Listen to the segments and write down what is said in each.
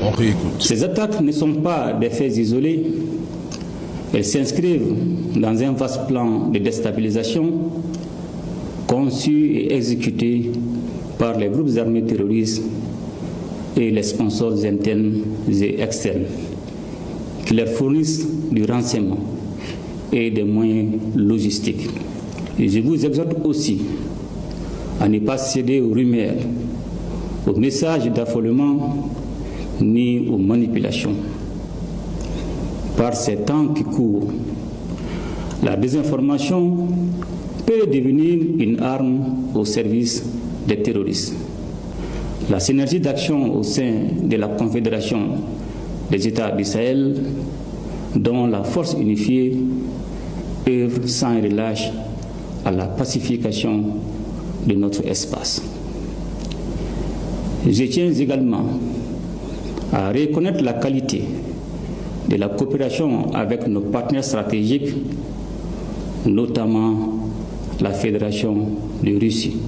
On réécoute. Ces attaques ne sont pas des faits isolés. Elles s'inscrivent dans un vaste plan de déstabilisation conçu et exécuté par les groupes armés terroristes et les sponsors internes et externes qui leur fournissent du renseignement et des moyens logistiques. Et je vous exhorte aussi à ne pas céder aux rumeurs, aux messages d'affolement ni aux manipulations. Par ces temps qui courent, la désinformation peut devenir une arme au service des terroristes. La synergie d'action au sein de la Confédération des États du Sahel, dont la force unifiée œuvre sans relâche à la pacification de notre espace. Je tiens également à reconnaître la qualité de la coopération avec nos partenaires stratégiques, notamment la Fédération de Russie.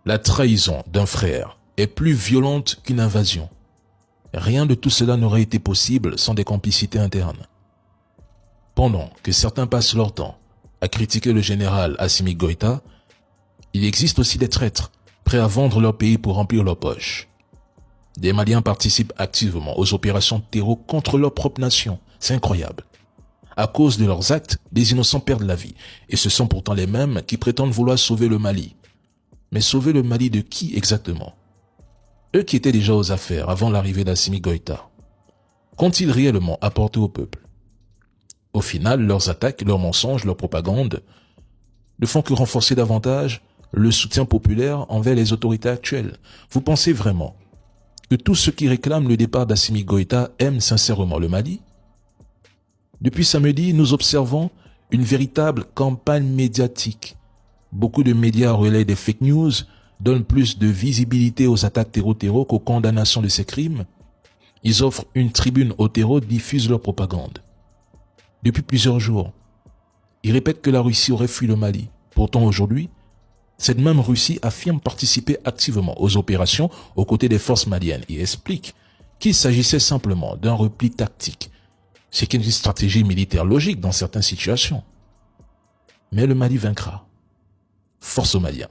La trahison d'un frère est plus violente qu'une invasion. Rien de tout cela n'aurait été possible sans des complicités internes. Pendant que certains passent leur temps à critiquer le général Assimi Goïta, il existe aussi des traîtres prêts à vendre leur pays pour remplir leurs poches. Des Maliens participent activement aux opérations terreau contre leur propre nation. C'est incroyable. À cause de leurs actes, des innocents perdent la vie. Et ce sont pourtant les mêmes qui prétendent vouloir sauver le Mali. Mais sauver le Mali de qui exactement? Eux qui étaient déjà aux affaires avant l'arrivée d'Assimi Goïta. Qu'ont-ils réellement apporté au peuple? Au final, leurs attaques, leurs mensonges, leurs propagandes ne font que renforcer davantage le soutien populaire envers les autorités actuelles. Vous pensez vraiment que tous ceux qui réclament le départ d'Assimi Goïta aiment sincèrement le Mali? Depuis samedi, nous observons une véritable campagne médiatique. Beaucoup de médias relaient des fake news, donnent plus de visibilité aux attaques terreau qu'aux condamnations de ces crimes. Ils offrent une tribune au terreau, diffusent leur propagande. Depuis plusieurs jours, ils répètent que la Russie aurait fui le Mali. Pourtant aujourd'hui, cette même Russie affirme participer activement aux opérations aux côtés des forces maliennes et explique qu'il s'agissait simplement d'un repli tactique, ce qui est une stratégie militaire logique dans certaines situations. Mais le Mali vaincra. Force aux Maliens.